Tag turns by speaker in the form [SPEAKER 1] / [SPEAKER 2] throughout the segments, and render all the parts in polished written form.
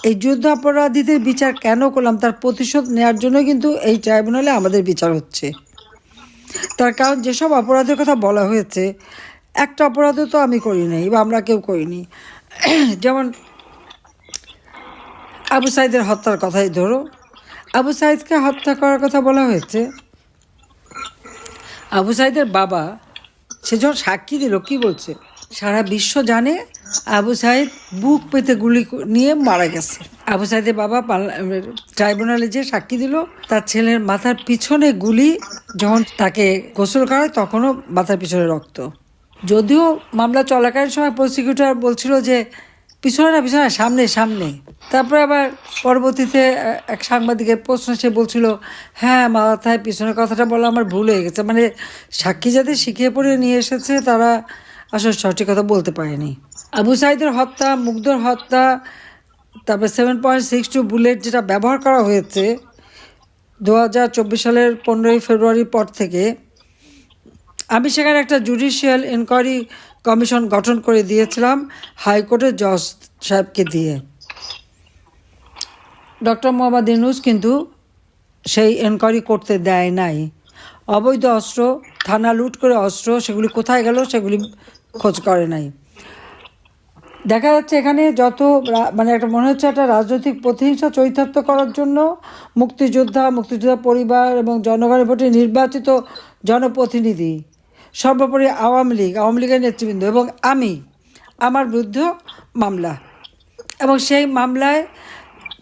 [SPEAKER 1] এই যুদ্ধাপরাধীদের বিচার কেন করলাম, তার প্রতিশোধ নেওয়ার জন্য কিন্তু এই ট্রাইব্যুনালে আমাদের বিচার হচ্ছে। তার কারণ যেসব অপরাধের কথা বলা হয়েছে, একটা অপরাধও তো আমি করি নাই বা আমরা কেউ করিনি। যেমন আবু সাইদের হত্যার কথাই ধরো, আবু সাইদকে হত্যা করার কথা বলা হয়েছে। আবু সাইদের বাবা সে যখন সাক্ষী দিল, কি বলছে, সারা বিশ্ব জানে আবু সাইদ বুক পেতে গুলি নিয়ে মারা গেছে। আবু সাইদের বাবা ট্রাইব্যুনালে যে সাক্ষী দিল, তার ছেলের মাথার পিছনে গুলি, যখন তাকে গোসল করায় তখনও মাথার পিছনে রক্ত। যদিও মামলা চলাকালীন সময় প্রসিকিউটর বলছিল যে পিছনে না পিছনে, সামনে সামনে। তারপরে আবার পরবর্তীতে এক সাংবাদিকের প্রশ্ন সে বলছিল, হ্যাঁ মাথায় পিছনের কথাটা বলা আমার ভুল হয়ে গেছে। মানে সাক্ষী যাদের শিখিয়ে পড়ে নিয়ে এসেছে তারা আসলে সঠিক কথা বলতে পারেনি। আবু সাইদের হত্যা, মুগ্ধর হত্যা, তারপরে 7.62 বুলেট যেটা ব্যবহার করা হয়েছে 2024 সালের 15ই ফেব্রুয়ারির পর থেকে, আমি সেখানে একটা জুডিশিয়াল ইনকোয়ারি কমিশন গঠন করে দিয়েছিলাম হাইকোর্টের জজ সাহেবকে দিয়ে। ডক্টর মোহাম্মদ ইউনূস কিন্তু সেই এনকোয়ারি করতে দেয় নাই। অবৈধ অস্ত্র, থানা লুট করে অস্ত্র, সেগুলি কোথায় গেল সেগুলি খোঁজ করে নাই। দেখা যাচ্ছে এখানে যত মানে একটা মনে হচ্ছে একটা রাজনৈতিক প্রতিহিংসা চরিতার্থ করার জন্য মুক্তিযোদ্ধা পরিবার এবং জনগণের ভোটে নির্বাচিত জনপ্রতিনিধি, সর্বোপরি আওয়ামী লীগের নেতৃবৃন্দ এবং আমার বিরুদ্ধে মামলা। এবং সেই মামলায়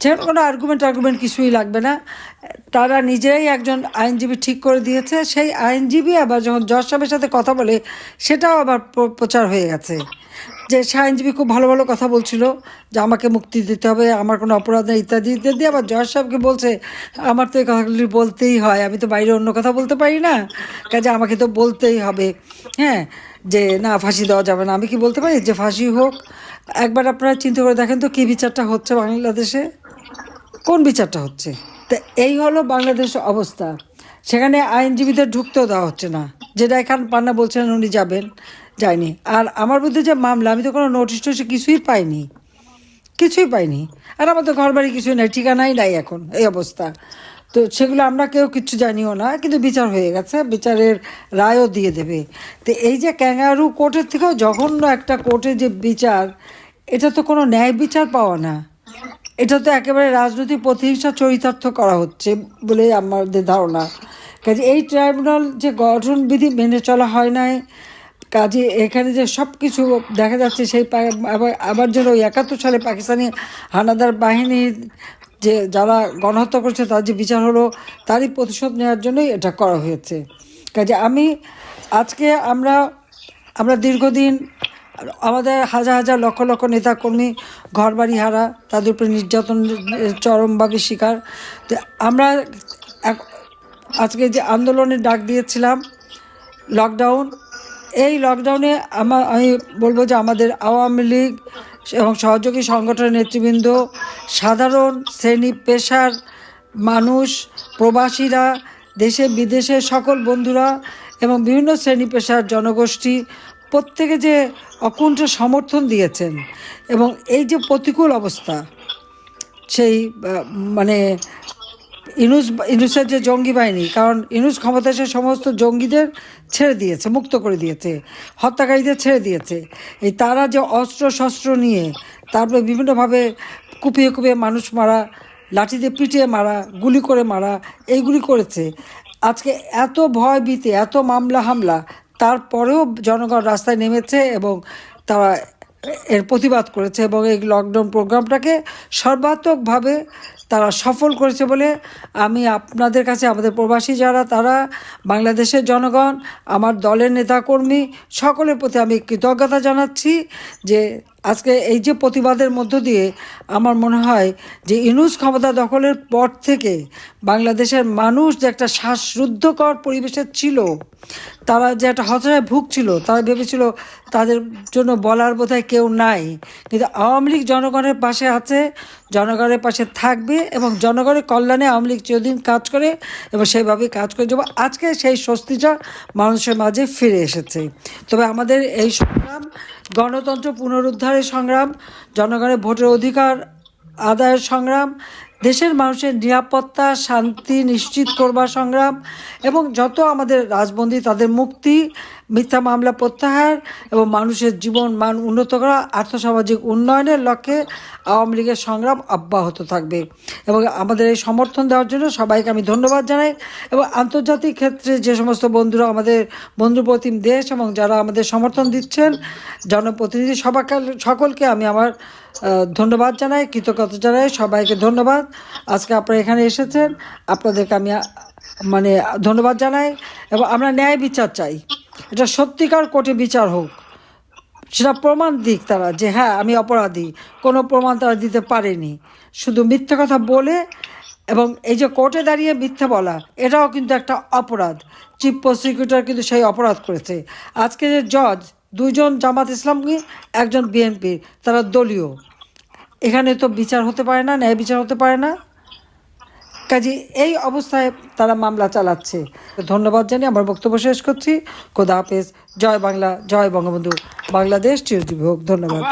[SPEAKER 1] সেরকম কোনো আর্গুমেন্ট কিছুই লাগবে না। তারা নিজেরাই একজন আইনজীবী ঠিক করে দিয়েছে। সেই আইনজীবী আবার যখন জজ সাহেবের সাথে কথা বলে, সেটাও আবার প্রচার হয়ে গেছে যে সে আইনজীবী খুব ভালো ভালো কথা বলছিল যে আমাকে মুক্তি দিতে হবে, আমার কোনো অপরাধ নেই ইত্যাদি ইত্যাদি। আবার জজ সাহেবকে বলছে আমার তো এই কথাগুলি বলতেই হয়, আমি তো বাইরে অন্য কথা বলতে পারি না, কাজে আমাকে তো বলতেই হবে, হ্যাঁ, যে না ফাঁসি দেওয়া যাবে না। আমি কি বলতে পারি যে ফাঁসি হোক? একবার আপনারা চিন্তা করে দেখেন তো কী বিচারটা হচ্ছে বাংলাদেশে, কোন বিচারটা হচ্ছে? তো এই হলো বাংলাদেশের অবস্থা। সেখানে আইনজীবীদের ঢুকতেও দেওয়া হচ্ছে না, যেটা এখান পান্না বলছেন উনি যাবেন, যায়নি। আর আমার বিরুদ্ধে যে মামলা, আমি তো কোনো নোটিশ কিছুই পাইনি। আর আমাদের ঘর বাড়ি কিছুই নাই, ঠিকানাই নাই এখন, এই অবস্থা। তো সেগুলো আমরা কেউ কিচ্ছু জানিও না, কিন্তু বিচার হয়ে গেছে, বিচারের রায়ও দিয়ে দেবে। তো এই যে ক্যাঙ্গারু কোর্টের থেকেও জঘন্য একটা কোর্টের যে বিচার, এটা তো কোনো ন্যায় বিচার পাওয়া না, এটা তো একেবারে রাজনৈতিক প্রতিহিংসা চরিতার্থ করা হচ্ছে বলে আমাদের ধারণা। কাজে এই ট্রাইব্যুনাল যে গঠনবিধি মেনে চলা হয় নাই, কাজে এখানে যে সব কিছু দেখা যাচ্ছে সেই আবার যেন 71 সালে পাকিস্তানি হানাদার বাহিনীর যে যারা গণহত্যা করছে তার যে বিচার হলো, তারই প্রতিশোধ নেওয়ার জন্যই এটা করা হয়েছে। কাজে আজকে আমরা দীর্ঘদিন আমাদের হাজার লক্ষ লক্ষ নেতাকর্মী ঘরবাড়ি হারা, তাদের উপরে নির্যাতন চরমভাবে শিকার। তো আমরা আজকে যে আন্দোলনের ডাক দিয়েছিলাম লকডাউন, এই লকডাউনে আমি বলবো যে আমাদের আওয়ামী লীগ এবং সহযোগী সংগঠনের নেতৃবৃন্দ, সাধারণ শ্রেণী পেশার মানুষ, প্রবাসীরা, দেশে বিদেশে সকল বন্ধুরা এবং বিভিন্ন শ্রেণী পেশার জনগোষ্ঠী প্রত্যেকে যে অকুণ্ঠ সমর্থন দিয়েছেন। এবং এই যে প্রতিকূল অবস্থা, সেই মানে ইউনূসের যে জঙ্গি বাহিনী, কারণ ইউনূস ক্ষমতা এসে সমস্ত জঙ্গিদের ছেড়ে দিয়েছে, মুক্ত করে দিয়েছে, হত্যাকারীদের ছেড়ে দিয়েছে। এই তারা যে অস্ত্র শস্ত্র নিয়ে তারপরে বিভিন্নভাবে কুপিয়ে মানুষ মারা, লাঠি দিয়ে পিটিয়ে মারা, গুলি করে মারা, এইগুলি করেছে। আজকে এত ভয় ভীতি, এত মামলা হামলা, তারপরেও জনগণ রাস্তায় নেমেছে এবং তারা এর প্রতিবাদ করেছে এবং এই লকডাউন প্রোগ্রামটাকে সর্বাত্মকভাবে তারা সফল করেছে বলে আমি আপনাদের কাছে, আমাদের প্রবাসী যারা, তারা বাংলাদেশের জনগণ, আমার দলের নেতাকর্মী সকলের প্রতি আমি কৃতজ্ঞতা জানাচ্ছি যে আজকে এই যে প্রতিবাদের মধ্য দিয়ে আমার মনে হয় যে ইউনূস ক্ষমতা দখলের পর থেকে বাংলাদেশের মানুষ যে একটা শ্বাসরুদ্ধকর পরিবেশে ছিল, তারা যে একটা হতাশায় ভুগছিল, তারা ভেবেছিল তাদের জন্য বলার বোধহয় কেউ নাই, কিন্তু আওয়ামী লীগ জনগণের পাশে আছে, জনগণের পাশে থাকবে এবং জনগণের কল্যাণে আওয়ামী লীগ চিরদিন কাজ করে এবং সেইভাবেই কাজ করে যাব। আজকে সেই স্বস্তিটা মানুষের মাঝে ফিরে এসেছে। তবে আমাদের এই সংগ্রাম গণতন্ত্র পুনরুদ্ধারের সংগ্রাম, জনগণের ভোটের অধিকার আদায়ের সংগ্রাম, দেশের মানুষের নিরাপত্তা শান্তি নিশ্চিত করবার সংগ্রাম এবং যত আমাদের রাজবন্দী তাদের মুক্তি, মিথ্যা মামলা প্রত্যাহার এবং মানুষের জীবন মান উন্নত করা, আর্থসামাজিক উন্নয়নের লক্ষ্যে আওয়ামী লীগের সংগ্রাম অব্যাহত থাকবে। এবং আমাদের এই সমর্থন দেওয়ার জন্য সবাইকে আমি ধন্যবাদ জানাই। এবং আন্তর্জাতিক ক্ষেত্রে যে সমস্ত বন্ধুরা আমাদের বন্ধুপ্রতিম দেশ এবং যারা আমাদের সমর্থন দিচ্ছেন, জনপ্রতিনিধি সকলকে আমি আমার ধন্যবাদ জানাই, কৃতজ্ঞতা জানাই, সবাইকে ধন্যবাদ। আজকে আপনারা এখানে এসেছেন, আপনাদেরকে আমি মানে ধন্যবাদ জানাই। এবং আমরা ন্যায় বিচার চাই, এটা সত্যিকার কোর্টে বিচার হোক, সেটা প্রমাণ দিক তারা যে হ্যাঁ আমি অপরাধী। কোনো প্রমাণ তারা দিতে পারেনি, শুধু মিথ্যে কথা বলে। এবং এই যে কোর্টে দাঁড়িয়ে মিথ্যে বলা, এটাও কিন্তু একটা অপরাধ। চিফ প্রসিকিউটর কিন্তু সেই অপরাধ করেছে। আজকে যে জজ, দুইজন জামাত ইসলামী, একজন বিএনপি, তারা দলীয়। এখানে তো বিচার হতে পারে না, ন্যায় বিচার হতে পারে না। কাজে এই অবস্থায় তারা মামলা চালাচ্ছে। ধন্যবাদ জানিয়ে আমার বক্তব্য শেষ করছি। খোদা হাফেজ। জয় বাংলা, জয় বঙ্গবন্ধু, বাংলাদেশ চিরজীবী হোক। ধন্যবাদ।